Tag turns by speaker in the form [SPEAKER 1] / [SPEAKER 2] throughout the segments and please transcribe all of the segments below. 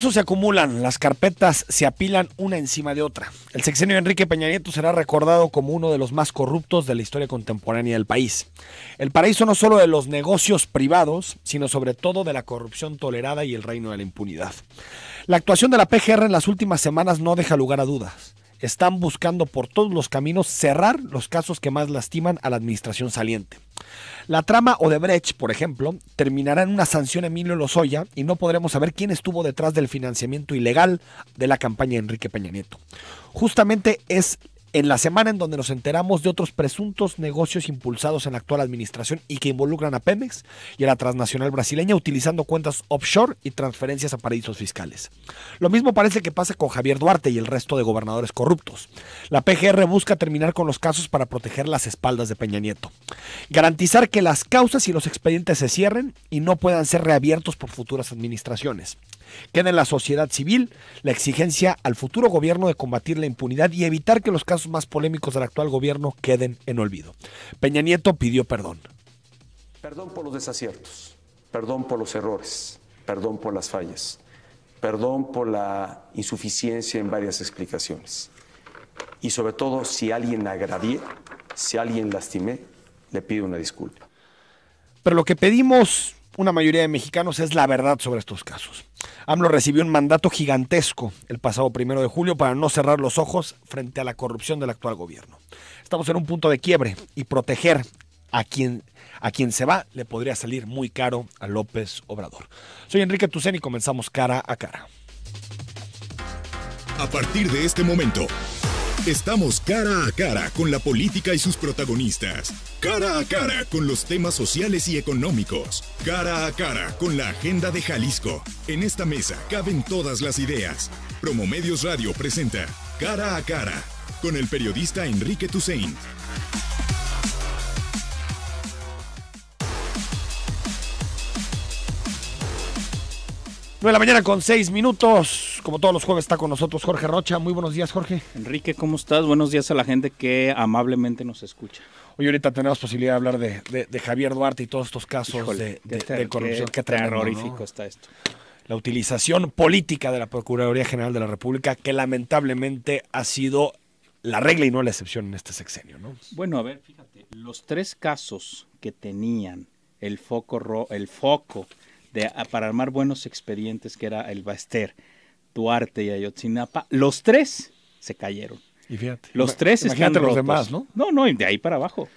[SPEAKER 1] Eso se acumulan, las carpetas se apilan una encima de otra. El sexenio de Enrique Peña Nieto será recordado como uno de los más corruptos de la historia contemporánea del país. El paraíso no solo de los negocios privados, sino sobre todo de la corrupción tolerada y el reino de la impunidad. La actuación de la PGR en las últimas semanas no deja lugar a dudas. Están buscando por todos los caminos cerrar los casos que más lastiman a la administración saliente. La trama Odebrecht, por ejemplo, terminará en una sanción a Emilio Lozoya y no podremos saber quién estuvo detrás del financiamiento ilegal de la campaña de Enrique Peña Nieto. Justamente es en la semana en donde nos enteramos de otros presuntos negocios impulsados en la actual administración y que involucran a Pemex y a la transnacional brasileña utilizando cuentas offshore y transferencias a paraísos fiscales. Lo mismo parece que pasa con Javier Duarte y el resto de gobernadores corruptos. La PGR busca terminar con los casos para proteger las espaldas de Peña Nieto. Garantizar que las causas y los expedientes se cierren y no puedan ser reabiertos por futuras administraciones. Queda en la sociedad civil la exigencia al futuro gobierno de combatir la impunidad y evitar que los casos más polémicos del actual gobierno queden en olvido. Peña Nieto pidió perdón.
[SPEAKER 2] Perdón por los desaciertos, perdón por los errores, perdón por las fallas, perdón por la insuficiencia en varias explicaciones. Y sobre todo, si alguien agravié, si alguien lastimé, le pido una disculpa.
[SPEAKER 1] Pero lo que pedimos una mayoría de mexicanos es la verdad sobre estos casos. AMLO recibió un mandato gigantesco el pasado 1 de julio para no cerrar los ojos frente a la corrupción del actual gobierno. Estamos en un punto de quiebre y proteger a quien se va le podría salir muy caro a López Obrador. Soy Enrique Tucen y comenzamos Cara a Cara.
[SPEAKER 3] A partir de este momento, estamos cara a cara con la política y sus protagonistas. Cara a cara con los temas sociales y económicos. Cara a cara con la agenda de Jalisco. En esta mesa caben todas las ideas. Promomedios Radio presenta Cara a Cara con el periodista Enrique Tucen.
[SPEAKER 1] Nueve de la mañana con 6 minutos. Como todos los jueves está con nosotros Jorge Rocha. Muy buenos días, Jorge.
[SPEAKER 4] Enrique, ¿cómo estás? Buenos días a la gente que amablemente nos escucha.
[SPEAKER 1] Hoy ahorita tenemos posibilidad de hablar de Javier Duarte y todos estos casos.
[SPEAKER 4] Híjole,
[SPEAKER 1] de corrupción.
[SPEAKER 4] Qué terrorífico, ¿no? Está esto.
[SPEAKER 1] La utilización política de la Procuraduría General de la República, que lamentablemente ha sido la regla y no la excepción en este sexenio, ¿no?
[SPEAKER 4] Bueno, a ver, fíjate, los 3 casos que tenían el foco para armar buenos expedientes, que era el Baester, Duarte y Ayotzinapa, los 3 se cayeron.
[SPEAKER 1] Y fíjate,
[SPEAKER 4] los 3 están rotos.
[SPEAKER 1] Los demás, ¿no?
[SPEAKER 4] No, de ahí para abajo,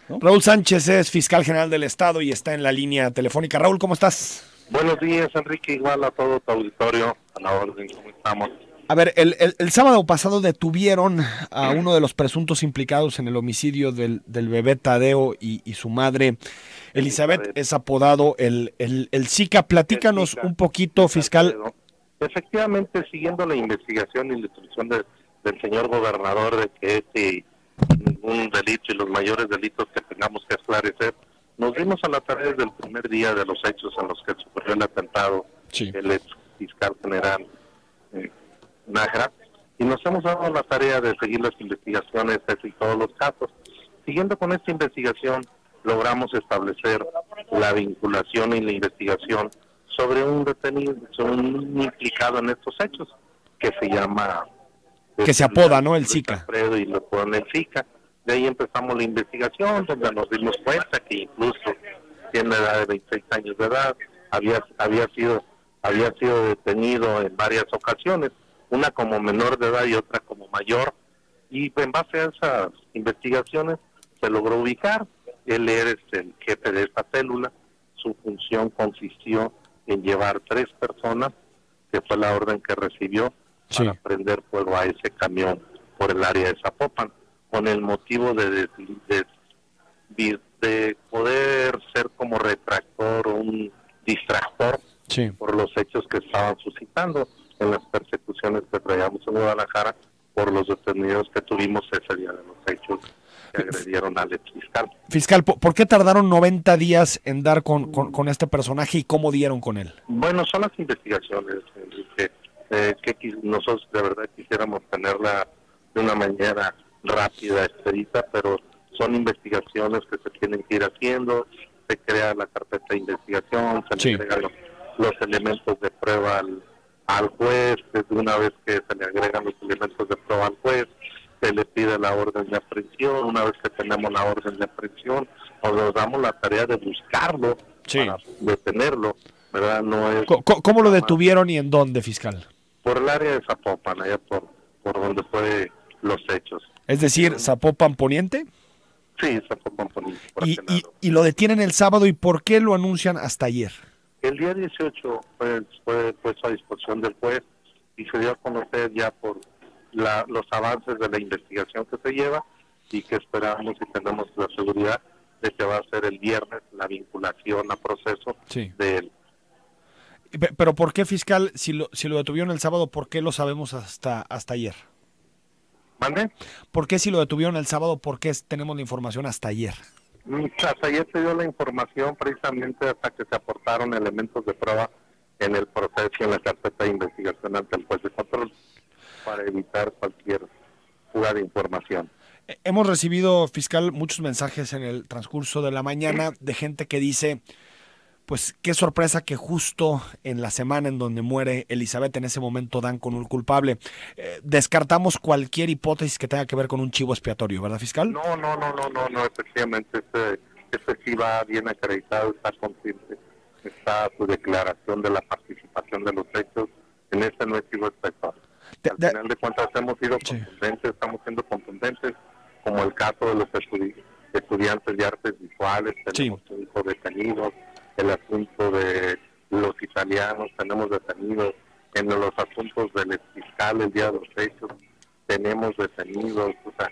[SPEAKER 4] ¿no?
[SPEAKER 1] Raúl Sánchez es fiscal general del Estado y está en la línea telefónica. Raúl, ¿cómo estás?
[SPEAKER 5] Buenos días, Enrique, igual a todo tu auditorio, a la orden, ¿cómo estamos?
[SPEAKER 1] A ver, el sábado pasado detuvieron a uno de los presuntos implicados en el homicidio del bebé Tadeo y su madre, Elizabeth, es apodado el Zika. Platícanos un poquito, fiscal.
[SPEAKER 5] Efectivamente, siguiendo la investigación y la instrucción del señor gobernador de que ningún delito y los mayores delitos que tengamos que esclarecer, nos dimos a la tarea desde el primer día de los hechos en los que ocurrió el atentado, sí, el ex fiscal general Nájera, y nos hemos dado la tarea de seguir las investigaciones y todos los casos. Siguiendo con esta investigación, logramos establecer la vinculación y la investigación sobre un detenido, sobre un implicado en estos hechos, que se llama...
[SPEAKER 1] Que se apoda, ¿no? El Zika.
[SPEAKER 5] Alfredo, y lo ponen el Zika. De ahí empezamos la investigación, donde nos dimos cuenta que incluso tiene edad de 26 años de edad, había sido detenido en varias ocasiones, una como menor de edad y otra como mayor, y en base a esas investigaciones se logró ubicar. Él era el jefe de esta célula. Su función consistió en llevar 3 personas, que fue la orden que recibió, sí, para prender fuego a ese camión por el área de Zapopan, con el motivo de poder ser como retractor o un distractor, sí, por los hechos que estaban suscitando en las persecuciones que traíamos en Guadalajara por los detenidos que tuvimos ese día de los hechos que agredieron al ex fiscal.
[SPEAKER 1] Fiscal, ¿por qué tardaron 90 días en dar con este personaje y cómo dieron con él?
[SPEAKER 5] Bueno, son las investigaciones, Enrique, que nosotros de verdad quisiéramos tenerla de una manera rápida, expedita, pero son investigaciones que se tienen que ir haciendo. Se crea la carpeta de investigación, se le entregan los elementos de prueba al juez, desde una vez que se le agregan los elementos de prueba al juez, se le pide la orden de aprehensión. Una vez que tenemos la orden de aprehensión, nos damos la tarea de buscarlo para detenerlo, ¿verdad? No es.
[SPEAKER 1] ¿Cómo lo detuvieron y en dónde, fiscal?
[SPEAKER 5] Por el área de Zapopan, allá por donde fue los hechos.
[SPEAKER 1] Es decir, Zapopan Poniente.
[SPEAKER 5] Sí, Zapopan Poniente.
[SPEAKER 1] Y lo detienen el sábado, ¿y por qué lo anuncian hasta ayer?
[SPEAKER 5] El día 18 fue puesto a disposición del juez y se dio a conocer ya por los avances de la investigación que se lleva, y que esperamos y tenemos la seguridad de que va a ser el viernes la vinculación a proceso de él.
[SPEAKER 1] Pero ¿por qué, fiscal, si lo detuvieron el sábado, por qué lo sabemos hasta ayer?
[SPEAKER 5] ¿Mande?
[SPEAKER 1] ¿Por qué si lo detuvieron el sábado, por qué tenemos la información hasta ayer?
[SPEAKER 5] Hasta ayer se dio la información precisamente hasta que se aportaron elementos de prueba en el proceso, en la carpeta de investigación ante el juez de control, para evitar cualquier fuga de información.
[SPEAKER 1] Hemos recibido, fiscal, muchos mensajes en el transcurso de la mañana de gente que dice, pues qué sorpresa que justo en la semana en donde muere Elizabeth, en ese momento dan con un culpable. Descartamos cualquier hipótesis que tenga que ver con un chivo expiatorio, ¿verdad, fiscal?
[SPEAKER 5] No, efectivamente, este sí va bien acreditado, está consciente, está su declaración de la participación de los hechos, en este no es chivo expiatorio. Al final de cuentas hemos sido contundentes, estamos siendo contundentes, como el caso de los estudiantes de artes visuales, tenemos 5 detenidos, el asunto de los italianos, tenemos detenidos, en los asuntos del fiscal el día de los hechos, tenemos detenidos, o sea,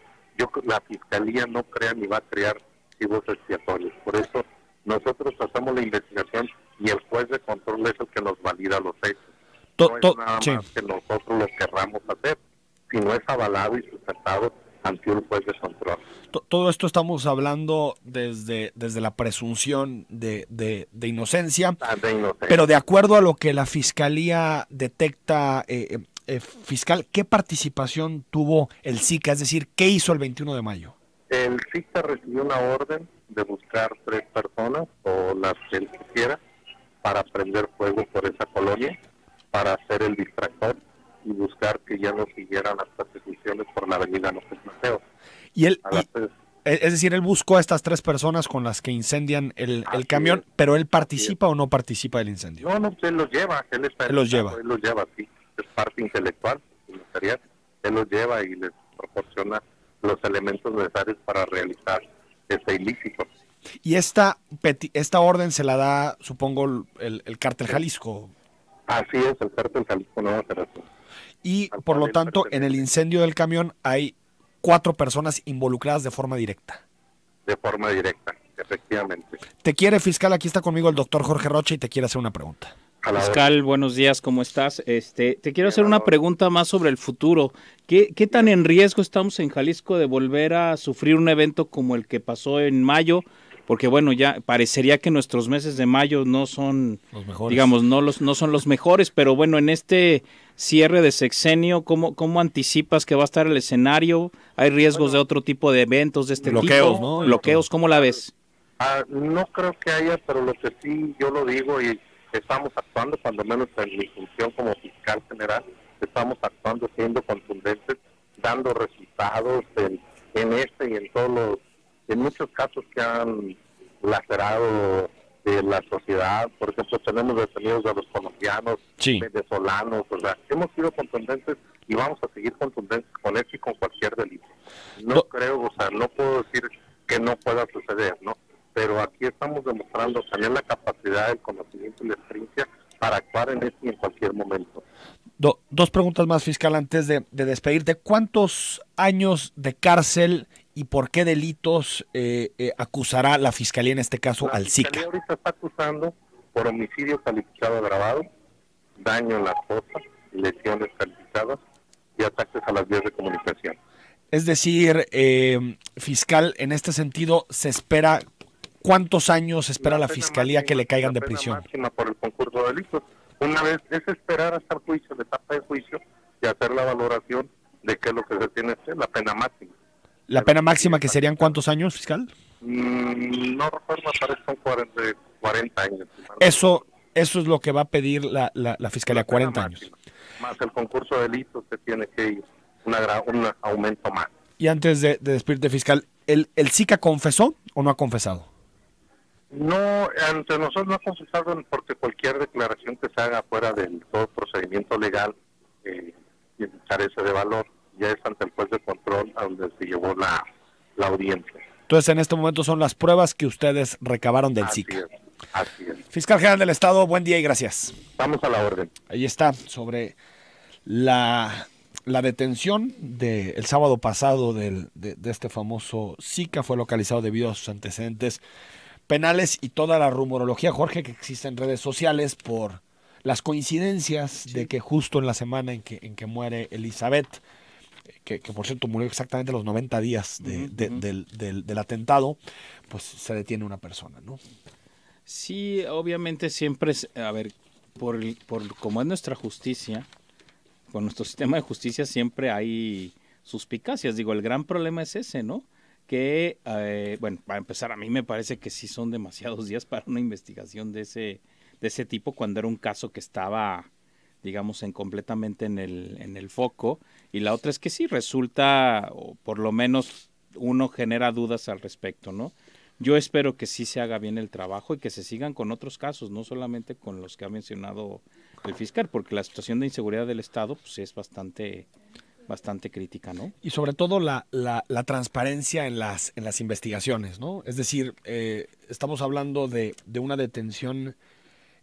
[SPEAKER 5] la fiscalía no crea ni va a crear chivos expiatorios, por eso nosotros hacemos la investigación y el juez de control es el que nos valida los hechos. No es nada más que nosotros lo querramos hacer, sino es avalado y sustentado ante un juez de control.
[SPEAKER 1] Todo esto estamos hablando desde la presunción de inocencia, pero de acuerdo a lo que la Fiscalía detecta, fiscal, ¿qué participación tuvo el SICA? Es decir, ¿qué hizo el 21 de mayo?
[SPEAKER 5] El SICA recibió una orden de buscar 3 personas, o las que él quisiera, para prender fuego por esa colonia, para hacer el distractor y buscar que ya no siguieran las persecuciones por la avenida López Mateo.
[SPEAKER 1] Es decir, él buscó a estas 3 personas con las que incendian el camión, pero ¿él participa o no participa del incendio?
[SPEAKER 5] No, él los lleva, él los lleva, sí, es parte intelectual, él los lleva y les proporciona los elementos necesarios para realizar ese ilícito.
[SPEAKER 1] Y esta orden se la da, supongo, el Cártel Jalisco.
[SPEAKER 5] Así es, el Cártel Jalisco Nueva Generación.
[SPEAKER 1] Y por lo tanto, en el incendio del camión hay 4 personas involucradas de forma directa.
[SPEAKER 5] De forma directa, efectivamente.
[SPEAKER 1] Te quiere, fiscal, aquí está conmigo el doctor Jorge Rocha y te quiere hacer una pregunta.
[SPEAKER 4] Fiscal, buenos días, ¿cómo estás? Te quiero hacer una pregunta más sobre el futuro. ¿Qué tan en riesgo estamos en Jalisco de volver a sufrir un evento como el que pasó en mayo? Porque bueno, ya parecería que nuestros meses de mayo no son los mejores, digamos, no son los mejores, pero bueno, en este cierre de sexenio, ¿cómo anticipas que va a estar el escenario? ¿Hay riesgos de otro tipo de eventos de este tipo?
[SPEAKER 1] ¿No?
[SPEAKER 4] Bloqueos, ¿cómo la ves?
[SPEAKER 5] No creo que haya, pero lo que sí yo lo digo y estamos actuando, cuando menos en mi función como fiscal general, estamos actuando siendo contundentes, dando resultados en este y en todos los, en muchos casos que han lacerado la sociedad. Por ejemplo, tenemos detenidos de los colombianos, venezolanos, o sea, hemos sido contundentes y vamos a seguir contundentes con este y con cualquier delito. No creo, o sea, no puedo decir que no pueda suceder, ¿no? Pero aquí estamos demostrando también la capacidad, el conocimiento y la experiencia para actuar en este y en cualquier momento.
[SPEAKER 1] 2 preguntas más, fiscal, antes de despedirte. ¿Cuántos años de cárcel y por qué delitos acusará la Fiscalía, en este caso, al SICA?
[SPEAKER 5] La Fiscalía ahorita está acusando por homicidio calificado agravado, daño en la esposa, lesiones calificadas y ataques a las vías de comunicación.
[SPEAKER 1] Es decir, fiscal, en este sentido, se espera... ¿Cuántos años espera la Fiscalía que le caigan de prisión?
[SPEAKER 5] La pena máxima por el concurso de delitos. Una vez es esperar hasta el juicio, la etapa de juicio, y hacer la valoración de qué es lo que se tiene que hacer, la pena máxima.
[SPEAKER 1] ¿La pena máxima que serían cuántos años, fiscal?
[SPEAKER 5] No recuerdo, me parece son 40 años.
[SPEAKER 1] Eso es lo que va a pedir la Fiscalía, 40 años.
[SPEAKER 5] más el concurso de delitos se tiene que ir un aumento más.
[SPEAKER 1] Y antes de despedirte, fiscal, ¿el SICA confesó o no ha confesado?
[SPEAKER 5] No, ante nosotros no ha confesado porque cualquier declaración que se haga fuera del todo procedimiento legal carece de valor. Ya es ante el juez de control a donde se llevó la audiencia.
[SPEAKER 1] Entonces, en este momento son las pruebas que ustedes recabaron del SICA.
[SPEAKER 5] Así es.
[SPEAKER 1] Fiscal General del Estado, buen día y gracias.
[SPEAKER 5] Estamos a la orden.
[SPEAKER 1] Ahí está, sobre la detención del sábado pasado de este famoso SICA. Fue localizado debido a sus antecedentes penales y toda la rumorología, Jorge, que existe en redes sociales por las coincidencias de que justo en la semana en que muere Elizabeth, que por cierto murió exactamente a los 90 días del atentado, pues se detiene una persona, ¿no?
[SPEAKER 4] Sí, obviamente siempre es, a ver, por como es nuestra justicia, con nuestro sistema de justicia siempre hay suspicacias. Digo, el gran problema es ese, ¿no? Que, bueno, para empezar, a mí me parece que sí son demasiados días para una investigación de ese tipo, cuando era un caso que estaba, digamos, completamente en el foco. Y la otra es que sí resulta, o por lo menos uno genera dudas al respecto, ¿no? Yo espero que sí se haga bien el trabajo y que se sigan con otros casos, no solamente con los que ha mencionado el fiscal, porque la situación de inseguridad del Estado pues es bastante crítica, ¿no?
[SPEAKER 1] Y sobre todo la transparencia en las investigaciones, ¿no? Es decir, estamos hablando de una detención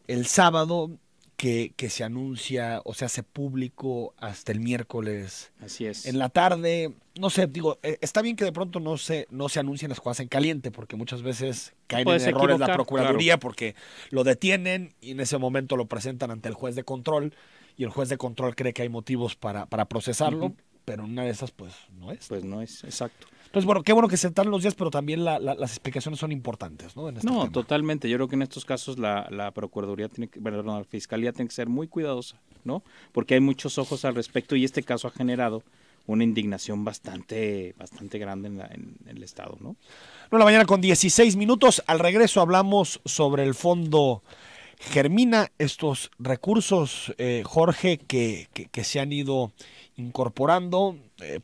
[SPEAKER 1] el sábado que se anuncia o se hace público hasta el miércoles.
[SPEAKER 4] Así es.
[SPEAKER 1] En la tarde, no sé, digo, está bien que de pronto no se anuncien las cosas en caliente, porque muchas veces caen en errores la Procuraduría, claro, porque lo detienen y en ese momento lo presentan ante el juez de control y el juez de control cree que hay motivos para procesarlo, pero una de esas pues no es.
[SPEAKER 4] Pues no es, exacto.
[SPEAKER 1] Entonces, bueno, qué bueno que se dan los días, pero también las explicaciones son importantes, ¿no? En este tema.
[SPEAKER 4] Totalmente. Yo creo que en estos casos la Procuraduría la Fiscalía tiene que ser muy cuidadosa, ¿no? Porque hay muchos ojos al respecto y este caso ha generado una indignación bastante grande en el Estado, ¿no?
[SPEAKER 1] 9:16 a.m. Al regreso hablamos sobre el fondo Germina, estos recursos, Jorge, que se han ido incorporando,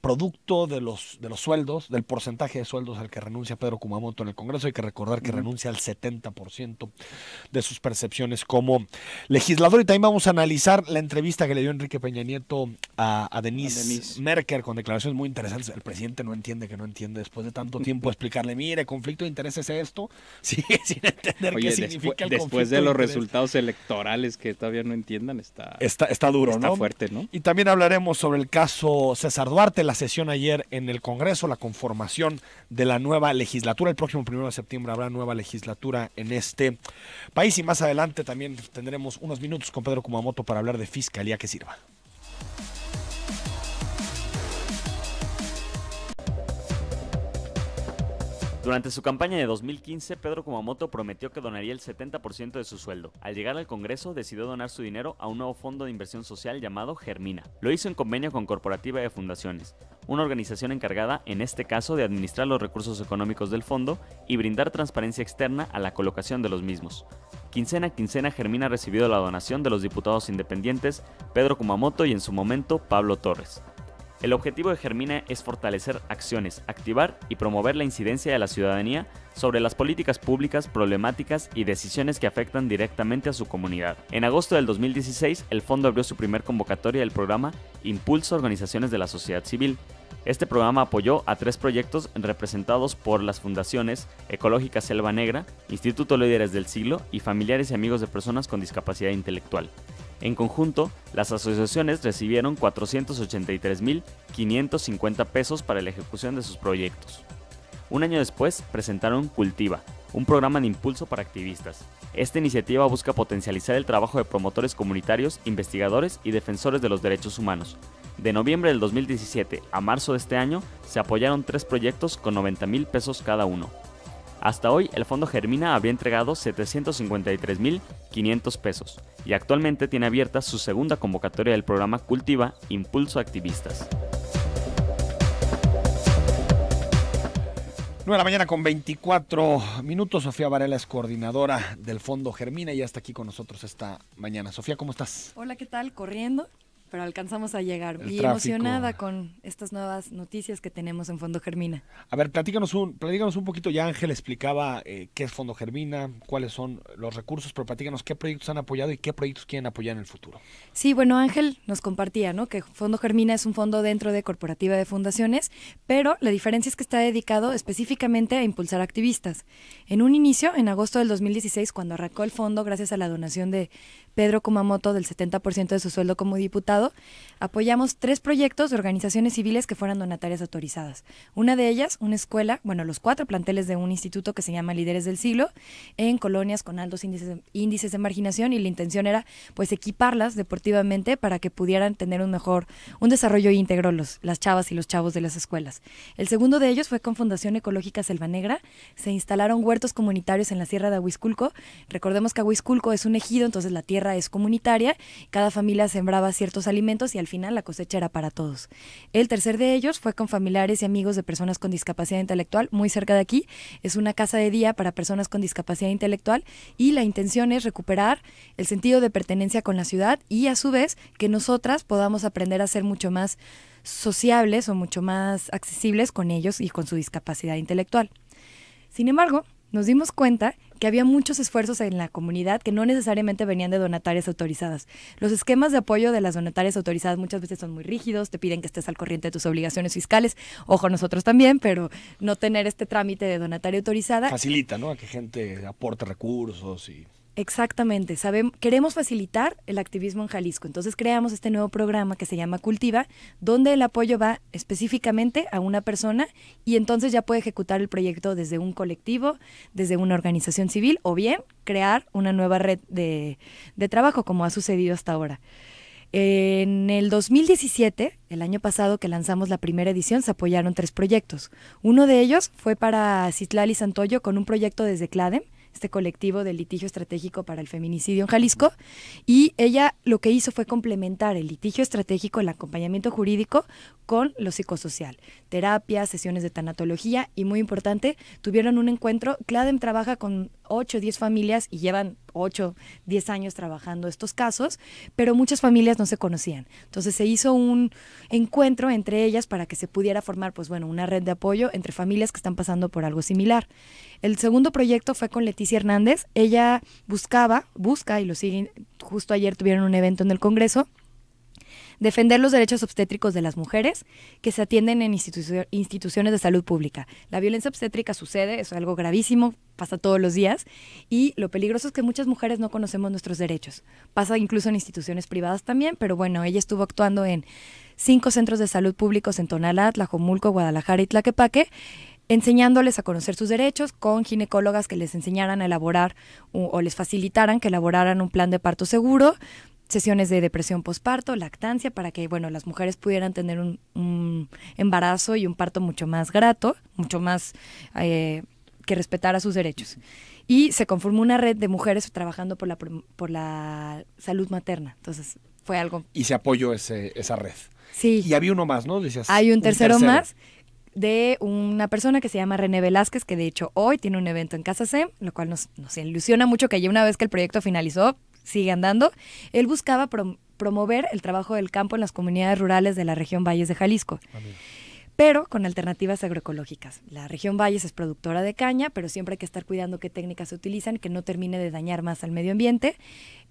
[SPEAKER 1] producto de los sueldos, del porcentaje de sueldos al que renuncia Pedro Kumamoto en el Congreso. Hay que recordar que renuncia al 70% de sus percepciones como legislador. Y también vamos a analizar la entrevista que le dio Enrique Peña Nieto a Denise Merker, con declaraciones muy interesantes. El presidente no entiende que no entiende, después de tanto tiempo explicarle, mire, conflicto de intereses es esto, sigue sin entender qué significa el conflicto.
[SPEAKER 4] Después de los resultados electorales que todavía no entiendan, está
[SPEAKER 1] duro,
[SPEAKER 4] está
[SPEAKER 1] ¿no?
[SPEAKER 4] Fuerte, ¿no?
[SPEAKER 1] Y también hablaremos sobre el caso César Duarte, la sesión ayer en el Congreso, la conformación de la nueva legislatura. El próximo 1 de septiembre habrá nueva legislatura en este país y más adelante también tendremos unos minutos con Pedro Kumamoto para hablar de fiscalía que sirva.
[SPEAKER 6] Durante su campaña de 2015, Pedro Kumamoto prometió que donaría el 70% de su sueldo. Al llegar al Congreso, decidió donar su dinero a un nuevo fondo de inversión social llamado Germina. Lo hizo en convenio con Corporativa de Fundaciones, una organización encargada, en este caso, de administrar los recursos económicos del fondo y brindar transparencia externa a la colocación de los mismos. Quincena a quincena, Germina ha recibido la donación de los diputados independientes Pedro Kumamoto y, en su momento, Pablo Torres. El objetivo de Germina es fortalecer acciones, activar y promover la incidencia de la ciudadanía sobre las políticas públicas, problemáticas y decisiones que afectan directamente a su comunidad. En agosto del 2016, el fondo abrió su primer convocatoria del programa Impulso a Organizaciones de la Sociedad Civil. Este programa apoyó a 3 proyectos representados por las fundaciones Ecológica Selva Negra, Instituto Líderes del Siglo y Familiares y Amigos de Personas con Discapacidad Intelectual. En conjunto, las asociaciones recibieron 483,550 pesos para la ejecución de sus proyectos. Un año después, presentaron Cultiva, un programa de impulso para activistas. Esta iniciativa busca potencializar el trabajo de promotores comunitarios, investigadores y defensores de los derechos humanos. De noviembre del 2017 a marzo de este año, se apoyaron 3 proyectos con 90,000 pesos cada uno. Hasta hoy, el Fondo Germina habría entregado 753,500 pesos y actualmente tiene abierta su segunda convocatoria del programa Cultiva Impulso a Activistas.
[SPEAKER 1] 9:24 a.m. Sofía Varela es coordinadora del Fondo Germina y ya está aquí con nosotros esta mañana. Sofía, ¿cómo estás?
[SPEAKER 7] Hola, ¿qué tal? ¿Corriendo? pero alcanzamos a llegar.
[SPEAKER 1] El
[SPEAKER 7] Y
[SPEAKER 1] tráfico.
[SPEAKER 7] emocionada con estas nuevas noticias que tenemos en Fondo Germina.
[SPEAKER 1] A ver, platícanos un poquito. Ya Ángel explicaba qué es Fondo Germina, cuáles son los recursos, pero platícanos qué proyectos han apoyado y qué proyectos quieren apoyar en el futuro.
[SPEAKER 7] Sí, bueno, Ángel nos compartía, ¿no?, que Fondo Germina es un fondo dentro de Corporativa de Fundaciones, pero la diferencia es que está dedicado específicamente a impulsar activistas. En un inicio, en agosto del 2016, cuando arrancó el fondo, gracias a la donación de Pedro Kumamoto del 70% de su sueldo como diputado, apoyamos 3 proyectos de organizaciones civiles que fueran donatarias autorizadas. Una de ellas, una escuela, bueno, los 4 planteles de un instituto que se llama Líderes del Siglo, en colonias con altos índices de marginación, y la intención era pues equiparlas deportivamente para que pudieran tener un desarrollo íntegro las chavas y los chavos de las escuelas. El segundo de ellos fue con Fundación Ecológica Selva Negra. Se instalaron huertos comunitarios en la Sierra de Ahuizculco. Recordemos que Ahuizculco es un ejido, entonces la tierra es comunitaria, cada familia sembraba ciertos alimentos y al final la cosecha era para todos. El tercer de ellos fue con familiares y amigos de personas con discapacidad intelectual, muy cerca de aquí. Es una casa de día para personas con discapacidad intelectual y la intención es recuperar el sentido de pertenencia con la ciudad y a su vez que nosotras podamos aprender a ser mucho más sociables o mucho más accesibles con ellos y con su discapacidad intelectual. Sin embargo, nos dimos cuenta que había muchos esfuerzos en la comunidad que no necesariamente venían de donatarias autorizadas. Los esquemas de apoyo de las donatarias autorizadas muchas veces son muy rígidos, te piden que estés al corriente de tus obligaciones fiscales, ojo, nosotros también, pero no tener este trámite de donataria autorizada.
[SPEAKER 1] Facilita, ¿no?, a que gente aporte recursos y...
[SPEAKER 7] Exactamente, queremos facilitar el activismo en Jalisco, entonces creamos este nuevo programa que se llama Cultiva, donde el apoyo va específicamente a una persona y entonces ya puede ejecutar el proyecto desde un colectivo, desde una organización civil o bien crear una nueva red de trabajo como ha sucedido hasta ahora. En el 2017, el año pasado que lanzamos la primera edición, se apoyaron 3 proyectos. Uno de ellos fue para Citlali Santoyo con un proyecto desde CLADEM, este colectivo de litigio estratégico para el feminicidio en Jalisco, y ella lo que hizo fue complementar el litigio estratégico, el acompañamiento jurídico, con lo psicosocial, terapias, sesiones de tanatología y, muy importante, tuvieron un encuentro. CLADEM trabaja con 8 o 10 familias y llevan 8, 10 años trabajando estos casos, pero muchas familias no se conocían. Entonces se hizo un encuentro entre ellas para que se pudiera formar, pues bueno, una red de apoyo entre familias que están pasando por algo similar. El segundo proyecto fue con Leticia Hernández. Ella busca y lo sigue, justo ayer tuvieron un evento en el Congreso, defender los derechos obstétricos de las mujeres que se atienden en instituciones de salud pública. La violencia obstétrica sucede, es algo gravísimo, pasa todos los días, y lo peligroso es que muchas mujeres no conocemos nuestros derechos. Pasa incluso en instituciones privadas también, pero bueno, ella estuvo actuando en 5 centros de salud públicos en Tonalá, Tlajomulco, Guadalajara y Tlaquepaque, enseñándoles a conocer sus derechos con ginecólogas que les enseñaran a elaborar o les facilitaran que elaboraran un plan de parto seguro, sesiones de depresión posparto, lactancia, para que, bueno, las mujeres pudieran tener un embarazo y un parto mucho más grato, mucho más que respetara sus derechos. Y se conformó una red de mujeres trabajando por la salud materna. Entonces, fue algo...
[SPEAKER 1] Y se apoyó esa red.
[SPEAKER 7] Sí.
[SPEAKER 1] Y había uno más, ¿no? Decías,
[SPEAKER 7] hay un tercero más de una persona que se llama René Velázquez, que de hecho hoy tiene un evento en Casa SEM, lo cual nos ilusiona mucho que ya una vez que el proyecto finalizó, sigue andando. Él buscaba promover el trabajo del campo en las comunidades rurales de la región Valles de Jalisco, pero con alternativas agroecológicas. La región Valles es productora de caña, pero siempre hay que estar cuidando qué técnicas se utilizan, que no termine de dañar más al medio ambiente.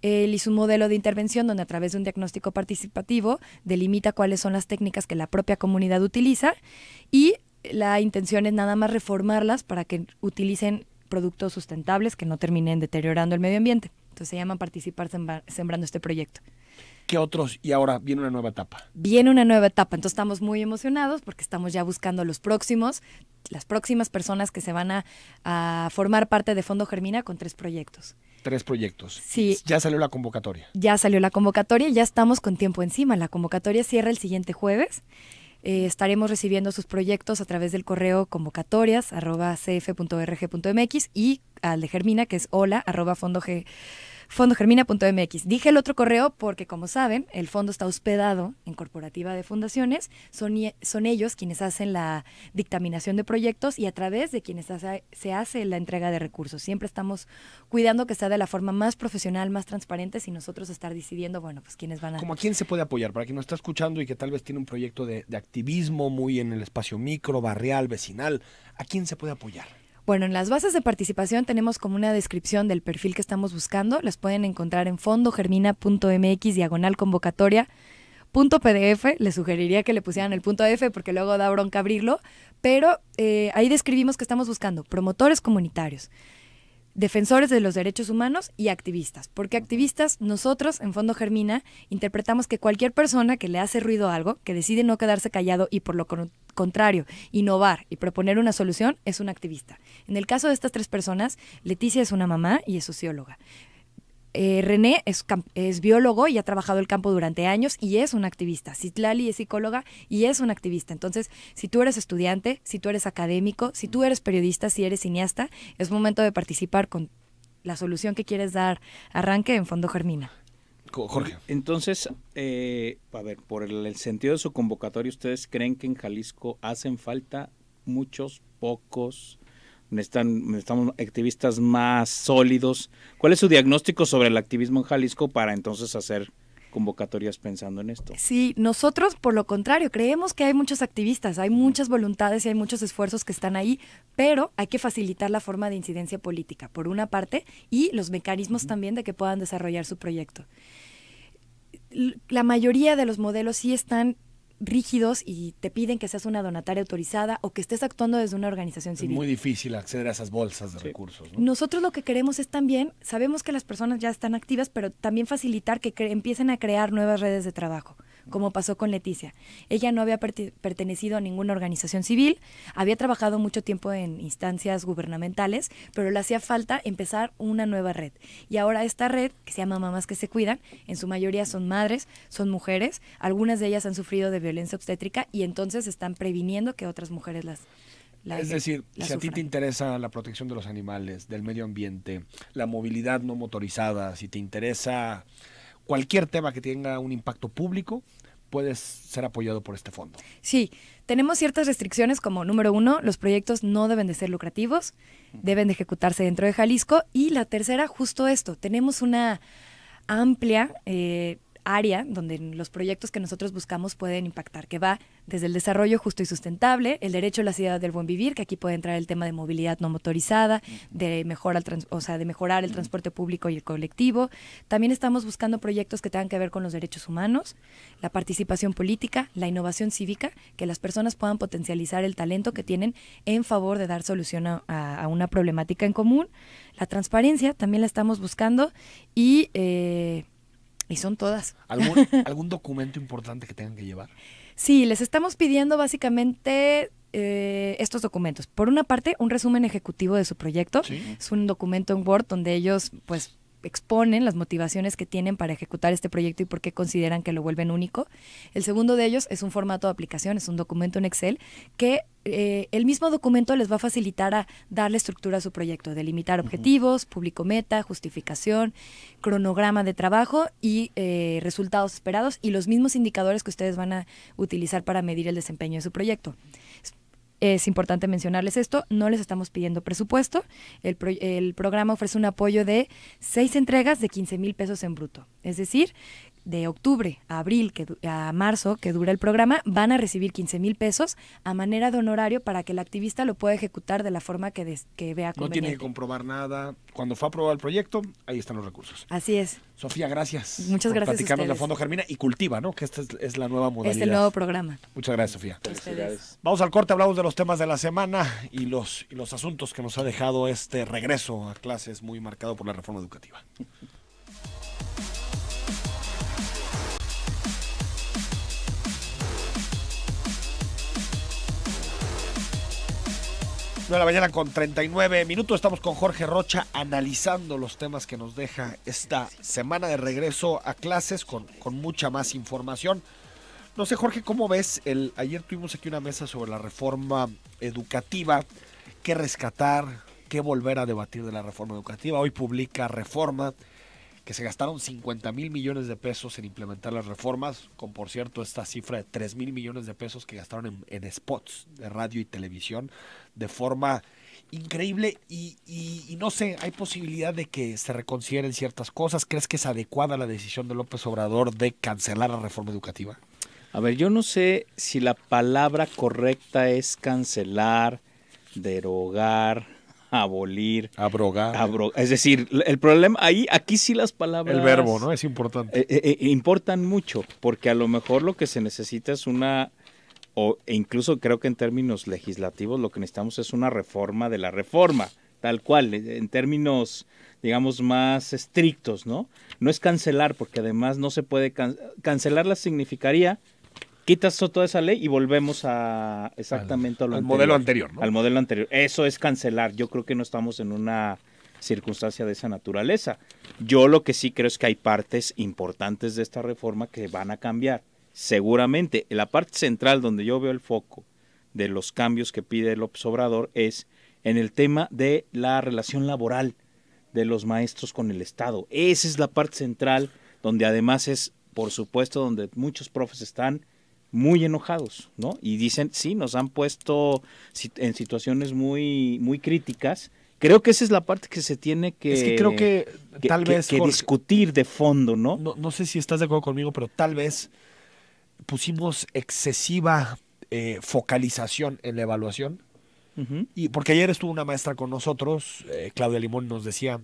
[SPEAKER 7] Él hizo un modelo de intervención donde a través de un diagnóstico participativo delimita cuáles son las técnicas que la propia comunidad utiliza y la intención es nada más reformarlas para que utilicen productos sustentables que no terminen deteriorando el medio ambiente. Entonces se llama Participar Sembrando este proyecto.
[SPEAKER 1] ¿Qué otros? Y ahora viene una nueva etapa.
[SPEAKER 7] Viene una nueva etapa, entonces estamos muy emocionados porque estamos ya buscando las próximas personas que se van a formar parte de Fondo Germina con 3 proyectos.
[SPEAKER 1] 3 proyectos.
[SPEAKER 7] Sí.
[SPEAKER 1] Ya salió la convocatoria.
[SPEAKER 7] Ya salió la convocatoria, ya estamos con tiempo encima. La convocatoria cierra el siguiente jueves. Estaremos recibiendo sus proyectos a través del correo convocatorias@cf.org.mx y al de Germina, que es hola@fondogermina.org.mx. fondogermina.mx. Dije el otro correo porque, como saben, el fondo está hospedado en Corporativa de Fundaciones. Son ellos quienes hacen la dictaminación de proyectos y a través de quienes se hace la entrega de recursos. Siempre estamos cuidando que sea de la forma más profesional, más transparente, sin nosotros estar decidiendo, bueno, pues quiénes van a...
[SPEAKER 1] ¿Cómo a quién se puede apoyar? Para quien nos está escuchando y que tal vez tiene un proyecto de activismo muy en el espacio micro, barrial, vecinal, ¿a quién se puede apoyar?
[SPEAKER 7] Bueno, en las bases de participación tenemos como una descripción del perfil que estamos buscando. Las pueden encontrar en fondogermina.mx/convocatoria.pdf. Les sugeriría que le pusieran el .f porque luego da bronca abrirlo. Pero ahí describimos que estamos buscando promotores comunitarios, defensores de los derechos humanos y activistas. Porque activistas, nosotros en Fondo Germina interpretamos que cualquier persona que le hace ruido a algo, que decide no quedarse callado y por lo contrario, innovar y proponer una solución, es un activista. En el caso de estas 3 personas, Leticia es una mamá y es socióloga. René es biólogo y ha trabajado el campo durante años y es un activista. Citlali es psicóloga y es un activista. Entonces, si tú eres estudiante, si tú eres académico, si tú eres periodista, si eres cineasta, es momento de participar con la solución que quieres dar arranque en Fondo Germina.
[SPEAKER 1] Jorge.
[SPEAKER 4] Entonces, a ver, por el sentido de su convocatoria, ¿ustedes creen que en Jalisco hacen falta muchos, pocos? Necesitamos activistas más sólidos. ¿Cuál es su diagnóstico sobre el activismo en Jalisco para entonces hacer convocatorias pensando en esto?
[SPEAKER 7] Sí, nosotros por lo contrario, creemos que hay muchos activistas, hay muchas voluntades y hay muchos esfuerzos que están ahí, pero hay que facilitar la forma de incidencia política, por una parte, y los mecanismos también de que puedan desarrollar su proyecto. La mayoría de los modelos sí están rígidos y te piden que seas una donataria autorizada o que estés actuando desde una organización civil.
[SPEAKER 1] Es muy difícil acceder a esas bolsas de recursos, ¿no?
[SPEAKER 7] Nosotros lo que queremos es también, sabemos que las personas ya están activas, pero también facilitar que empiecen a crear nuevas redes de trabajo, como pasó con Leticia. Ella no había pertenecido a ninguna organización civil, había trabajado mucho tiempo en instancias gubernamentales, pero le hacía falta empezar una nueva red. Y ahora esta red, que se llama Mamás que se Cuidan, en su mayoría son madres, son mujeres, algunas de ellas han sufrido de violencia obstétrica y entonces están previniendo que otras mujeres las
[SPEAKER 1] es decir, si
[SPEAKER 7] sufran.
[SPEAKER 1] a ti te interesa la protección de los animales, del medio ambiente, la movilidad no motorizada, si te interesa cualquier tema que tenga un impacto público, puedes ser apoyado por este fondo.
[SPEAKER 7] Sí, tenemos ciertas restricciones como, número 1, los proyectos no deben de ser lucrativos, deben de ejecutarse dentro de Jalisco, y la tercera, justo esto, tenemos una amplia área donde los proyectos que nosotros buscamos pueden impactar, que va desde el desarrollo justo y sustentable, el derecho a la ciudad del buen vivir, que aquí puede entrar el tema de movilidad no motorizada, de mejorar el transporte público y el colectivo. También estamos buscando proyectos que tengan que ver con los derechos humanos, la participación política, la innovación cívica, que las personas puedan potencializar el talento que tienen en favor de dar solución a una problemática en común. La transparencia también la estamos buscando y son todas.
[SPEAKER 1] ¿Algún documento importante que tengan que llevar?
[SPEAKER 7] Sí, les estamos pidiendo básicamente estos documentos. Por una parte, un resumen ejecutivo de su proyecto. ¿Sí? Es un documento en Word donde ellos pues exponen las motivaciones que tienen para ejecutar este proyecto y por qué consideran que lo vuelven único. El segundo de ellos es un formato de aplicación, es un documento en Excel que el mismo documento les va a facilitar a darle estructura a su proyecto, delimitar objetivos, público meta, justificación, cronograma de trabajo y resultados esperados y los mismos indicadores que ustedes van a utilizar para medir el desempeño de su proyecto. Es importante mencionarles esto, no les estamos pidiendo presupuesto, el programa ofrece un apoyo de 6 entregas de 15,000 pesos en bruto, es decir, de octubre a abril, a marzo, que dura el programa, van a recibir 15,000 pesos a manera de honorario para que el activista lo pueda ejecutar de la forma que vea conveniente.
[SPEAKER 1] No tiene que comprobar nada. Cuando fue aprobado el proyecto, ahí están los recursos.
[SPEAKER 7] Así es.
[SPEAKER 1] Sofía, gracias.
[SPEAKER 7] Muchas gracias a
[SPEAKER 1] platicarnos
[SPEAKER 7] ustedes.
[SPEAKER 1] de Fondo Germina y Cultiva, ¿no? Que esta es la nueva modalidad.
[SPEAKER 7] Es el nuevo programa.
[SPEAKER 1] Muchas gracias, Sofía.
[SPEAKER 4] Felicidades.
[SPEAKER 1] Vamos al corte, hablamos de los temas de la semana y los asuntos que nos ha dejado este regreso a clases muy marcado por la reforma educativa. De la mañana con 39 minutos, estamos con Jorge Rocha analizando los temas que nos deja esta semana de regreso a clases con mucha más información. No sé, Jorge, ¿cómo ves? Ayer tuvimos aquí una mesa sobre la reforma educativa, qué rescatar, qué volver a debatir de la reforma educativa. Hoy publica Reforma que se gastaron 50,000 millones de pesos en implementar las reformas, con por cierto esta cifra de 3,000 millones de pesos que gastaron en spots de radio y televisión de forma increíble y no sé, hay posibilidad de que se reconsideren ciertas cosas. ¿Crees que es adecuada la decisión de López Obrador de cancelar la reforma educativa?
[SPEAKER 4] A ver, yo no sé si la palabra correcta es cancelar, derogar, abolir,
[SPEAKER 1] Abrogar.
[SPEAKER 4] es decir, el problema aquí sí las palabras
[SPEAKER 1] El verbo, ¿no? Es importante.
[SPEAKER 4] Importan mucho, porque a lo mejor lo que se necesita es e incluso creo que en términos legislativos lo que necesitamos es una reforma de la reforma, tal cual, en términos, digamos, más estrictos, ¿no? No es cancelar, porque además no se puede cancelarla significaría quitas toda esa ley y volvemos a exactamente
[SPEAKER 1] al modelo anterior, ¿no?
[SPEAKER 4] Al modelo anterior. Eso es cancelar. Yo creo que no estamos en una circunstancia de esa naturaleza. Yo lo que sí creo es que hay partes importantes de esta reforma que van a cambiar. Seguramente, la parte central donde yo veo el foco de los cambios que pide López Obrador es en el tema de la relación laboral de los maestros con el Estado. Esa es la parte central donde además es, por supuesto, donde muchos profes están muy enojados, ¿no? Y dicen, sí, nos han puesto en situaciones muy, muy críticas. Creo que esa es la parte que se tiene que...
[SPEAKER 1] Es que creo que tal vez,
[SPEAKER 4] que
[SPEAKER 1] Jorge,
[SPEAKER 4] discutir de fondo, ¿no?
[SPEAKER 1] No sé si estás de acuerdo conmigo, pero tal vez pusimos excesiva focalización en la evaluación.
[SPEAKER 4] Uh-huh.
[SPEAKER 1] Y porque ayer estuvo una maestra con nosotros, Claudia Limón, nos decía,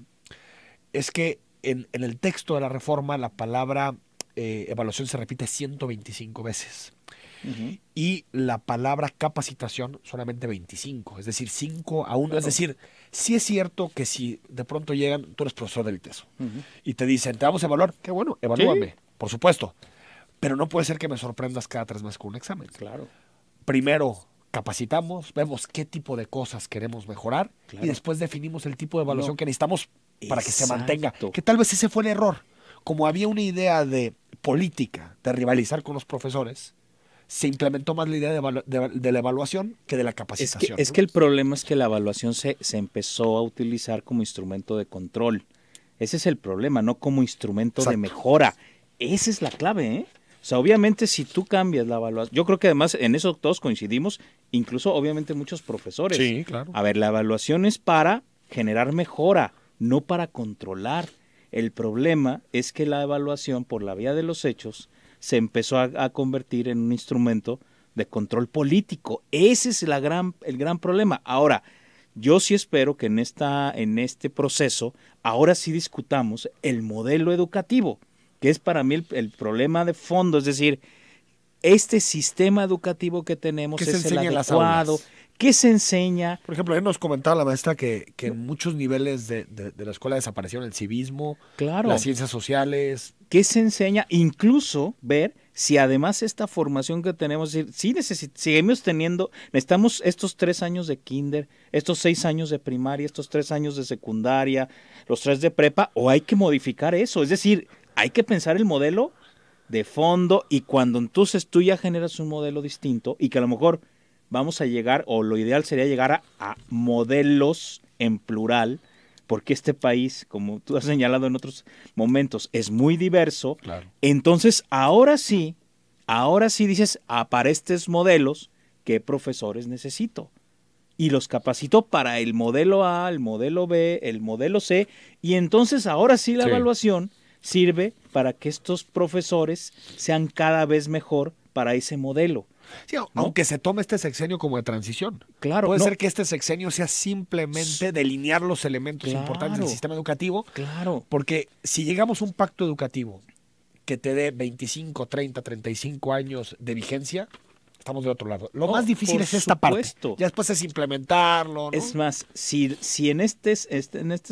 [SPEAKER 1] es que en el texto de la reforma la palabra evaluación se repite 125 veces.
[SPEAKER 4] Uh-huh.
[SPEAKER 1] Y la palabra capacitación solamente 25, es decir, 5 a 1.
[SPEAKER 4] Claro.
[SPEAKER 1] Es decir, sí es cierto que si de pronto llegan, tú eres profesor del ITESO,
[SPEAKER 4] Uh-huh.
[SPEAKER 1] y te dicen, te vamos a evaluar, qué bueno, evalúame, por supuesto. Pero no puede ser que me sorprendas cada 3 meses con un examen.
[SPEAKER 4] Claro.
[SPEAKER 1] Primero capacitamos, vemos qué tipo de cosas queremos mejorar,
[SPEAKER 4] Claro.
[SPEAKER 1] y después definimos el tipo de evaluación que necesitamos para que se
[SPEAKER 4] Exacto.
[SPEAKER 1] mantenga. Que tal vez ese fue el error. Como había una idea de política, de rivalizar con los profesores, se implementó más la idea de la evaluación que de la capacitación.
[SPEAKER 4] Es que el problema es que la evaluación se empezó a utilizar como instrumento de control. Ese es el problema, no como instrumento de
[SPEAKER 1] Exacto.
[SPEAKER 4] mejora. Esa es la clave, ¿eh? O sea, obviamente si tú cambias la evaluación, yo creo que además en eso todos coincidimos, incluso obviamente muchos profesores.
[SPEAKER 1] Sí, claro.
[SPEAKER 4] A ver, la evaluación es para generar mejora, no para controlar. El problema es que la evaluación por la vía de los hechos se empezó a convertir en un instrumento de control político. Ese es el gran problema. Ahora, yo sí espero que en este proceso ahora sí discutamos el modelo educativo, que es para mí el problema de fondo, es decir, este sistema educativo que tenemos
[SPEAKER 1] ¿Qué se
[SPEAKER 4] es el
[SPEAKER 1] enseña en las
[SPEAKER 4] adecuado,
[SPEAKER 1] aulas?
[SPEAKER 4] ¿qué se enseña?
[SPEAKER 1] Por ejemplo, ayer nos comentaba la maestra que en muchos niveles de la escuela desaparecieron el civismo,
[SPEAKER 4] Claro.
[SPEAKER 1] las ciencias sociales.
[SPEAKER 4] ¿Qué se enseña? Incluso ver si además esta formación que tenemos, es decir, sí necesitamos estos 3 años de kinder, estos 6 años de primaria, estos 3 años de secundaria, los 3 de prepa, o hay que modificar eso. Es decir, hay que pensar el modelo de fondo y cuando entonces tú ya generas un modelo distinto y que a lo mejor vamos a llegar, o lo ideal sería llegar a modelos en plural, porque este país, como tú has señalado en otros momentos, es muy diverso.
[SPEAKER 1] Claro.
[SPEAKER 4] Entonces, ahora sí dices, para estos modelos, ¿qué profesores necesito? Y los capacito para el modelo A, el modelo B, el modelo C, y entonces ahora sí la evaluación sirve para que estos profesores sean cada vez mejor para ese modelo.
[SPEAKER 1] Sí, aunque se tome este sexenio como de transición.
[SPEAKER 4] Claro.
[SPEAKER 1] Puede
[SPEAKER 4] no,
[SPEAKER 1] ser que este sexenio sea simplemente delinear los elementos
[SPEAKER 4] Claro.
[SPEAKER 1] importantes del sistema educativo,
[SPEAKER 4] Claro.
[SPEAKER 1] porque si llegamos a un pacto educativo que te dé 25, 30, 35 años de vigencia, estamos del otro lado. Lo
[SPEAKER 4] No,
[SPEAKER 1] más difícil
[SPEAKER 4] por
[SPEAKER 1] es esta parte.
[SPEAKER 4] supuesto.
[SPEAKER 1] Ya después es implementarlo, ¿no?
[SPEAKER 4] Es más, si en este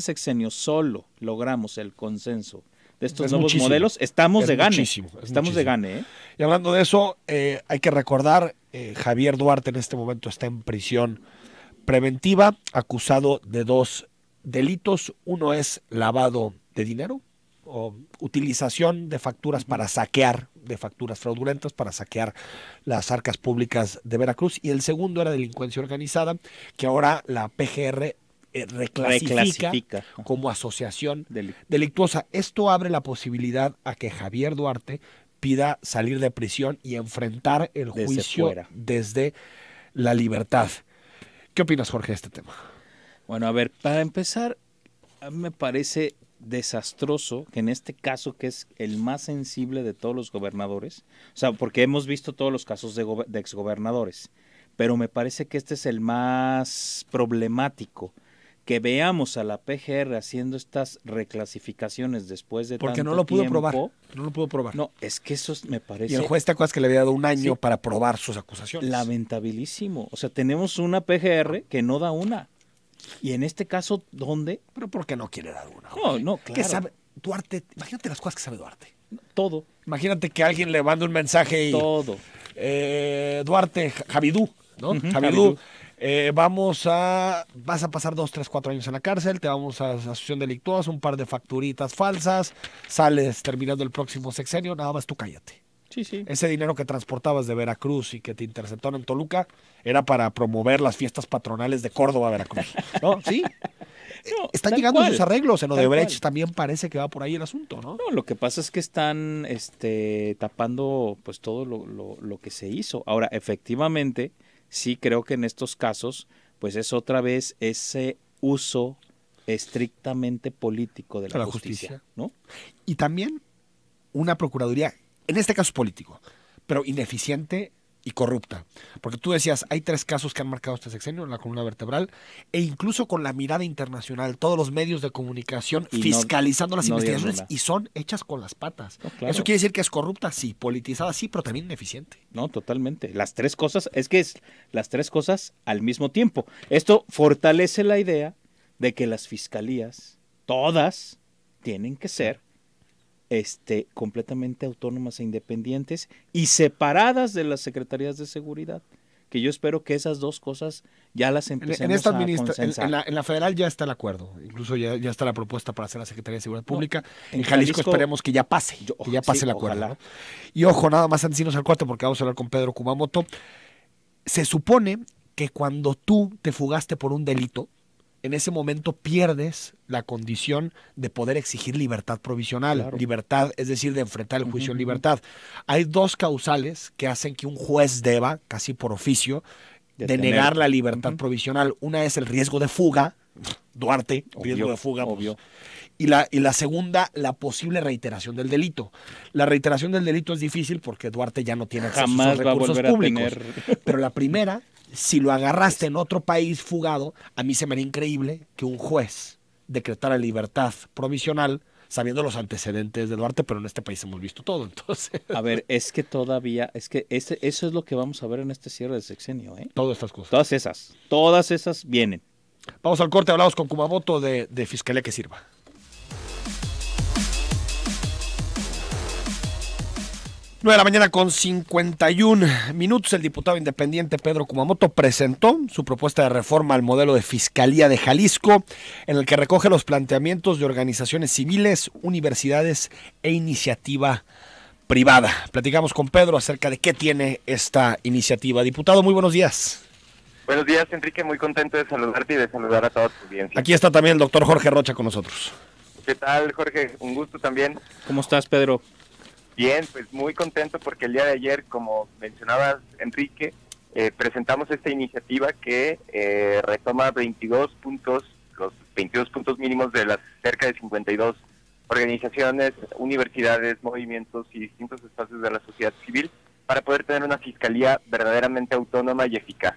[SPEAKER 4] sexenio solo logramos el consenso de estos
[SPEAKER 1] Es
[SPEAKER 4] nuevos
[SPEAKER 1] muchísimo.
[SPEAKER 4] modelos, estamos
[SPEAKER 1] Es
[SPEAKER 4] de gane.
[SPEAKER 1] muchísimo, es
[SPEAKER 4] Estamos de
[SPEAKER 1] muchísimo.
[SPEAKER 4] gane, ¿eh?
[SPEAKER 1] Y hablando de eso, hay que recordar, Javier Duarte en este momento está en prisión preventiva, acusado de 2 delitos. Uno es lavado de dinero o utilización de facturas para saquear, de facturas fraudulentas para saquear las arcas públicas de Veracruz. Y el segundo era delincuencia organizada, que ahora la PGR reclasifica como asociación delictuosa. Esto abre la posibilidad a que Javier Duarte pida salir de prisión y enfrentar el juicio desde la libertad. ¿Qué opinas, Jorge, de este tema?
[SPEAKER 4] Bueno, a ver, para empezar, a mí me parece desastroso que en este caso, que es el más sensible de todos los gobernadores, o sea, porque hemos visto todos los casos de exgobernadores, pero me parece que este es el más problemático, que veamos a la PGR haciendo estas reclasificaciones después de
[SPEAKER 1] porque
[SPEAKER 4] tanto
[SPEAKER 1] no lo pudo
[SPEAKER 4] tiempo.
[SPEAKER 1] probar. No lo pudo probar.
[SPEAKER 4] No, es que eso me parece...
[SPEAKER 1] Y el juez, ¿te acuerdas que le había dado un año para probar sus acusaciones?
[SPEAKER 4] Lamentabilísimo. O sea, tenemos una PGR que no da una. Y en este caso, ¿dónde?
[SPEAKER 1] Pero ¿por qué no quiere dar una?
[SPEAKER 4] No, claro.
[SPEAKER 1] ¿Qué sabe Duarte? Imagínate las cosas que sabe Duarte.
[SPEAKER 4] Todo.
[SPEAKER 1] Imagínate que alguien le manda un mensaje y...
[SPEAKER 4] Todo.
[SPEAKER 1] Duarte, Javidú, ¿no? Javidú. Vas a pasar 2, 3, 4 años en la cárcel, te vamos a asociación delictuosa, un par de facturitas falsas, sales terminando el próximo sexenio, nada más tú cállate.
[SPEAKER 4] Sí.
[SPEAKER 1] Ese dinero que transportabas de Veracruz y que te interceptaron en Toluca era para promover las fiestas patronales de Córdoba, Veracruz. ¿No? Sí.
[SPEAKER 4] No,
[SPEAKER 1] están llegando esos arreglos. En Odebrecht también parece que va por ahí el asunto, ¿no?
[SPEAKER 4] No, lo que pasa es que están tapando pues todo lo que se hizo. Ahora, efectivamente, sí creo que en estos casos, pues es otra vez ese uso estrictamente político de la justicia, ¿no?
[SPEAKER 1] Y también una procuraduría, en este caso político, pero ineficiente y corrupta. Porque tú decías, hay 3 casos que han marcado este sexenio en la columna vertebral, e incluso con la mirada internacional, todos los medios de comunicación y fiscalizando las investigaciones, y son hechas con las patas. No, claro. ¿Eso quiere decir que es corrupta? Sí. ¿Politizada? Sí, pero también ineficiente.
[SPEAKER 4] No, totalmente. Las 3 cosas, las 3 cosas al mismo tiempo. Esto fortalece la idea de que las fiscalías, todas, tienen que ser completamente autónomas e independientes y separadas de las secretarías de seguridad, que yo espero que esas 2 cosas ya las empecemos a consensar.
[SPEAKER 1] En la federal ya está el acuerdo, incluso ya está la propuesta para hacer la Secretaría de Seguridad Pública. En Jalisco esperemos que ya pase, el acuerdo, ¿no? Y ojo, nada más antes de irnos al corte, porque vamos a hablar con Pedro Kumamoto. Se supone que cuando tú te fugaste por un delito, en ese momento pierdes la condición de poder exigir libertad provisional. Claro. Libertad, es decir, de enfrentar el juicio en libertad. Hay 2 causales que hacen que un juez deba, casi por oficio, denegar la libertad provisional. Una es el riesgo de fuga, Duarte, riesgo de fuga.
[SPEAKER 4] Obvio.
[SPEAKER 1] Y la segunda, la posible reiteración del delito. La reiteración del delito es difícil porque Duarte ya no tiene acceso a esos recursos públicos. Pero la primera, si lo agarraste en otro país fugado, a mí se me haría increíble que un juez decretara libertad provisional sabiendo los antecedentes de Duarte, pero en este país hemos visto todo. Entonces,
[SPEAKER 4] a ver, es que todavía, eso es lo que vamos a ver en este cierre de sexenio, ¿eh?
[SPEAKER 1] Todas estas cosas.
[SPEAKER 4] Todas esas vienen.
[SPEAKER 1] Vamos al corte, hablamos con Kumamoto de Fiscalía que Sirva. 9 de la mañana con 51 minutos. El diputado independiente Pedro Kumamoto presentó su propuesta de reforma al modelo de Fiscalía de Jalisco, en el que recoge los planteamientos de organizaciones civiles, universidades e iniciativa privada. Platicamos con Pedro acerca de qué tiene esta iniciativa. Diputado, muy buenos días.
[SPEAKER 8] Buenos días, Enrique. Muy contento de saludarte y de saludar a toda tu audiencia.
[SPEAKER 1] Aquí está también el doctor Jorge Rocha con nosotros.
[SPEAKER 8] ¿Qué tal, Jorge? Un gusto también.
[SPEAKER 4] ¿Cómo estás, Pedro?
[SPEAKER 8] Bien, pues muy contento porque el día de ayer, como mencionabas, Enrique, presentamos esta iniciativa que retoma 22 puntos, los 22 puntos mínimos de las cerca de 52 organizaciones, universidades, movimientos y distintos espacios de la sociedad civil para poder tener una fiscalía verdaderamente autónoma y eficaz.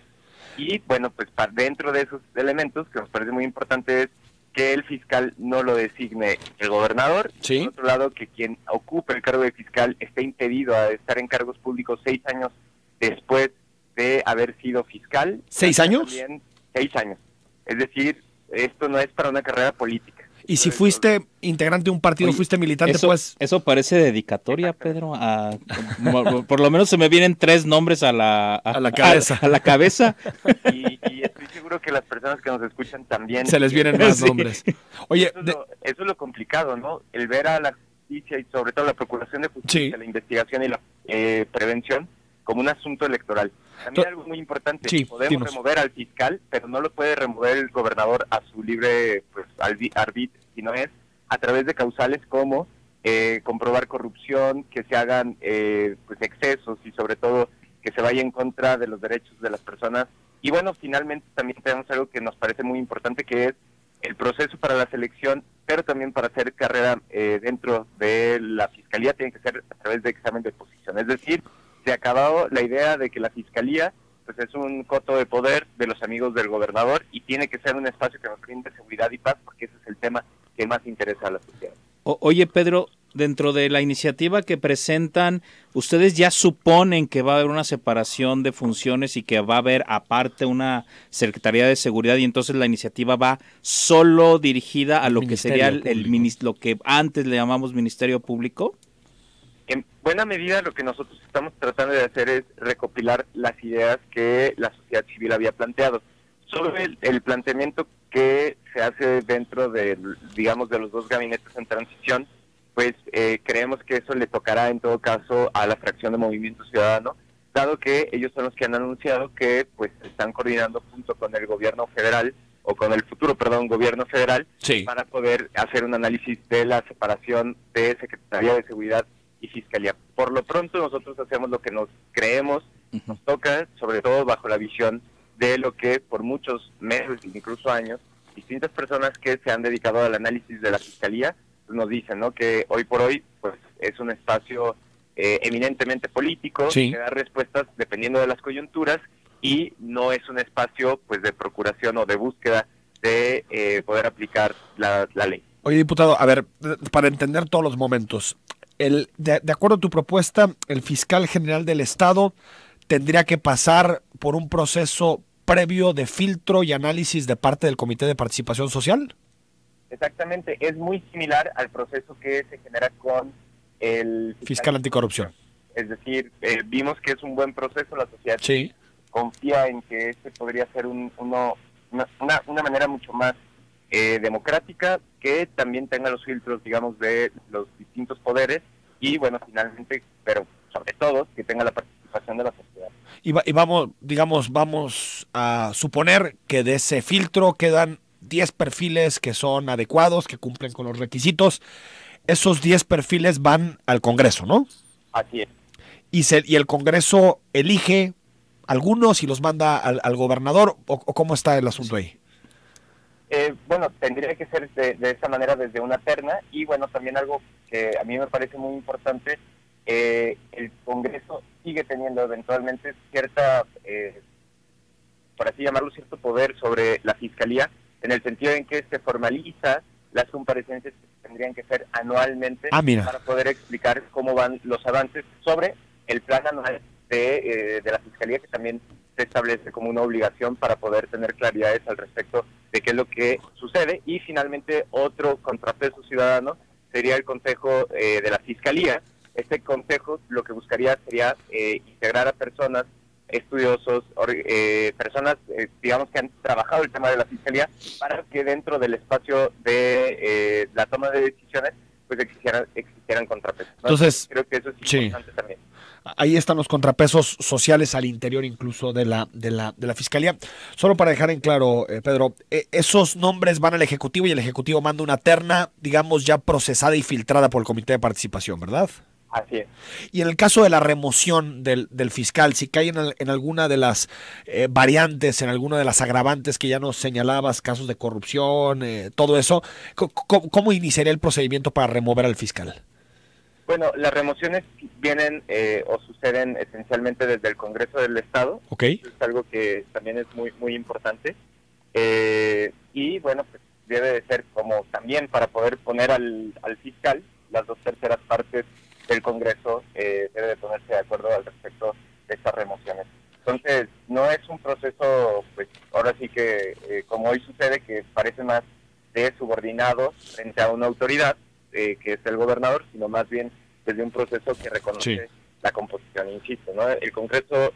[SPEAKER 8] Y bueno, pues dentro de esos elementos, que nos parece muy importante, es que el fiscal no lo designe el gobernador.
[SPEAKER 1] Sí.
[SPEAKER 8] Por otro lado, que quien ocupe el cargo de fiscal esté impedido a estar en cargos públicos 6 años después de haber sido fiscal.
[SPEAKER 1] ¿6 años?
[SPEAKER 8] También 6 años. Es decir, esto no es para una carrera política.
[SPEAKER 1] Y si fuiste integrante de un partido, fuiste militante, pues...
[SPEAKER 4] Eso parece dedicatoria, Pedro. Por lo menos se me vienen 3 nombres a la cabeza. A la cabeza.
[SPEAKER 8] Y estoy seguro que las personas que nos escuchan también...
[SPEAKER 1] Se les vienen más nombres. Oye,
[SPEAKER 8] eso es lo complicado, ¿no? El ver a la justicia y sobre todo la procuración de justicia, la investigación y la prevención como un asunto electoral. También algo muy importante,
[SPEAKER 1] sí,
[SPEAKER 8] podemos remover al fiscal, pero no lo puede remover el gobernador a su libre pues arbitrio, sino es a través de causales como comprobar corrupción, que se hagan pues excesos y sobre todo que se vaya en contra de los derechos de las personas. Y bueno, finalmente también tenemos algo que nos parece muy importante, que es el proceso para la selección, pero también para hacer carrera dentro de la Fiscalía tiene que ser a través de examen de posición. Es decir, se ha acabado la idea de que la Fiscalía pues es un coto de poder de los amigos del gobernador y tiene que ser un espacio que nos brinde seguridad y paz, porque ese es el tema que más interesa a la sociedad.
[SPEAKER 4] Oye, Pedro, dentro de la iniciativa que presentan, ¿ustedes ya suponen que va a haber una separación de funciones y que va a haber aparte una Secretaría de Seguridad y entonces la iniciativa va solo dirigida a lo que sería lo que antes le llamamos Ministerio Público?
[SPEAKER 8] En buena medida lo que nosotros estamos tratando de hacer es recopilar las ideas que la sociedad civil había planteado. Sobre el planteamiento que se hace dentro de, digamos, de los dos gabinetes en transición, pues creemos que eso le tocará en todo caso a la fracción de Movimiento Ciudadano, dado que ellos son los que han anunciado que pues están coordinando junto con el gobierno federal, o con el futuro, gobierno federal,
[SPEAKER 1] sí,
[SPEAKER 8] para poder hacer un análisis de la separación de Secretaría de Seguridad y Fiscalía. Por lo pronto nosotros hacemos lo que nos creemos, nos toca, sobre todo bajo la visión de lo que por muchos meses, incluso años, distintas personas que se han dedicado al análisis de la Fiscalía nos dicen, ¿no?, que hoy por hoy pues es un espacio eminentemente político,
[SPEAKER 1] sí,
[SPEAKER 8] que da respuestas dependiendo de las coyunturas y no es un espacio pues de procuración o de búsqueda de poder aplicar la ley.
[SPEAKER 1] Oye, diputado, a ver, para entender todos los momentos, de acuerdo a tu propuesta, el fiscal general del Estado tendría que pasar por un proceso previo de filtro y análisis de parte del Comité de Participación Social.
[SPEAKER 8] Exactamente, es muy similar al proceso que se genera con el
[SPEAKER 1] fiscal anticorrupción.
[SPEAKER 8] Es decir, vimos que es un buen proceso, la sociedad
[SPEAKER 1] sí
[SPEAKER 8] confía en que este podría ser una manera mucho más democrática, que también tenga los filtros, digamos, de los distintos poderes y, bueno, finalmente, pero sobre todo, que tenga la participación de la sociedad.
[SPEAKER 1] Y vamos a suponer que de ese filtro quedan 10 perfiles que son adecuados, que cumplen con los requisitos. Esos 10 perfiles van al Congreso, ¿no?
[SPEAKER 8] Así es.
[SPEAKER 1] Y el Congreso elige algunos y los manda al gobernador, ¿o cómo está el asunto ahí?
[SPEAKER 8] Bueno, tendría que ser de esa manera desde una terna y, bueno, también algo que a mí me parece muy importante, el Congreso sigue teniendo eventualmente cierta, por así llamarlo, cierto poder sobre la Fiscalía, en el sentido en que se formaliza las comparecencias que tendrían que ser anualmente para poder explicar cómo van los avances sobre el plan anual de la Fiscalía, que también se establece como una obligación para poder tener claridades al respecto de qué es lo que sucede. Y finalmente otro contrapeso ciudadano sería el Consejo de la Fiscalía. Este consejo lo que buscaría sería integrar a personas, estudiosos, personas, digamos, que han trabajado el tema de la Fiscalía, para que dentro del espacio de la toma de decisiones pues existieran contrapesos, ¿no?
[SPEAKER 1] Entonces,
[SPEAKER 8] creo que eso es importante también.
[SPEAKER 1] Ahí están los contrapesos sociales al interior incluso de la Fiscalía. Solo para dejar en claro, Pedro, esos nombres van al Ejecutivo y el Ejecutivo manda una terna, digamos, ya procesada y filtrada por el Comité de Participación, ¿verdad?
[SPEAKER 8] Así es.
[SPEAKER 1] Y en el caso de la remoción del fiscal, si cae en alguna de las variantes, en alguna de las agravantes que ya nos señalabas, casos de corrupción, todo eso, ¿cómo iniciaría el procedimiento para remover al fiscal?
[SPEAKER 8] Bueno, las remociones vienen o suceden esencialmente desde el Congreso del Estado.
[SPEAKER 1] Okay.
[SPEAKER 8] Es algo que también es muy muy importante. Y bueno, pues debe de ser como también para poder poner al fiscal, las 2/3 partes del Congreso debe de ponerse de acuerdo al respecto de estas remociones. Entonces, no es un proceso, pues ahora sí que como hoy sucede, que parece más de subordinado frente a una autoridad, que es el gobernador, sino más bien desde un proceso que reconoce la composición, insisto, ¿no? El Congreso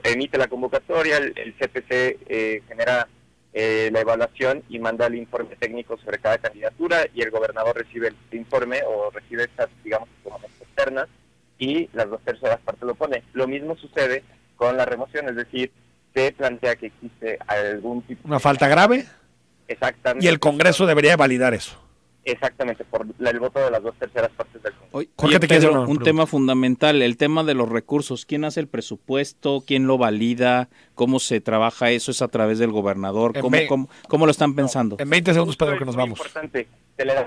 [SPEAKER 8] emite la convocatoria, el CPC genera la evaluación y manda el informe técnico sobre cada candidatura, y el gobernador recibe el informe o recibe estas, digamos, como externas, y las 2/3 partes lo pone. Lo mismo sucede con la remoción, es decir, se plantea que existe algún tipo
[SPEAKER 1] Una falta grave.
[SPEAKER 8] Exactamente.
[SPEAKER 1] Y el Congreso debería validar eso.
[SPEAKER 8] Exactamente, por el voto de las 2/3 partes del Congreso.
[SPEAKER 4] Oye,
[SPEAKER 1] Jorge, ¿te quieres
[SPEAKER 4] Pedro,
[SPEAKER 1] hacer una
[SPEAKER 4] un
[SPEAKER 1] pregunta?
[SPEAKER 4] tema fundamental, el tema de los recursos. ¿Quién hace el presupuesto? ¿Quién lo valida? ¿Cómo se trabaja eso? ¿Es a través del gobernador? ¿Cómo lo están pensando?
[SPEAKER 1] En 20 segundos, Pedro,
[SPEAKER 8] Justo
[SPEAKER 1] que nos
[SPEAKER 8] es muy
[SPEAKER 1] vamos.
[SPEAKER 8] importante. Se le da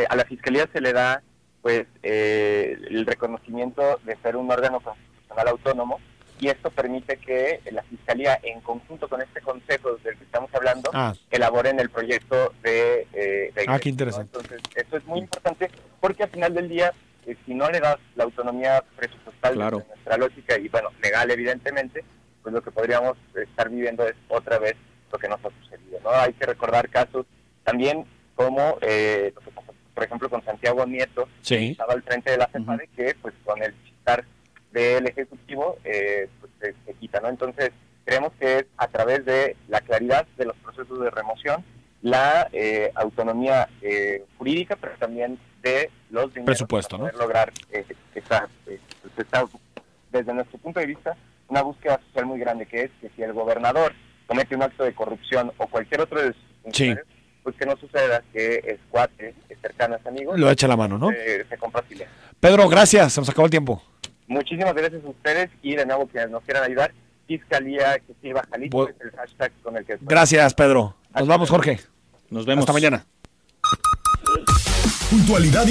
[SPEAKER 8] a la Fiscalía se le da pues el reconocimiento de ser un órgano constitucional autónomo, y esto permite que la Fiscalía, en conjunto con este consejo del que estamos hablando, elaboren el proyecto de ingreso,
[SPEAKER 1] qué interesante.
[SPEAKER 8] ¿no? Entonces, esto es muy importante porque al final del día, si no le das la autonomía presupuestal
[SPEAKER 4] Claro.
[SPEAKER 8] de nuestra lógica y, bueno, legal evidentemente, pues lo que podríamos estar viviendo es otra vez lo que nos ha sucedido, ¿no? Hay que recordar casos también como lo que pasó, por ejemplo, con Santiago Nieto,
[SPEAKER 1] Sí.
[SPEAKER 8] que estaba al frente de la CEPADE, que pues con el chistar del Ejecutivo pues se quita, ¿no? Entonces, creemos que es a través de la claridad de los procesos de remoción, la autonomía jurídica, pero también de los dineros
[SPEAKER 1] Presupuesto,
[SPEAKER 8] para
[SPEAKER 1] ¿no?
[SPEAKER 8] poder lograr esta, desde nuestro punto de vista, una búsqueda social muy grande, que es que si el gobernador comete un acto de corrupción o cualquier otro de sus funcionarios, pues que no suceda que es cuate, es cercano, es amigo,
[SPEAKER 1] Lo echa la mano, ¿no?
[SPEAKER 8] se compra silencio.
[SPEAKER 1] Pedro, gracias. Se nos acabó el tiempo.
[SPEAKER 8] Muchísimas gracias a ustedes y de nuevo quienes nos quieran ayudar, Fiscalía que sirva Jalisco es el hashtag con el que...
[SPEAKER 1] Gracias, Pedro. Nos vamos, Jorge.
[SPEAKER 4] Nos vemos.
[SPEAKER 1] Hasta mañana.
[SPEAKER 3] Puntualidad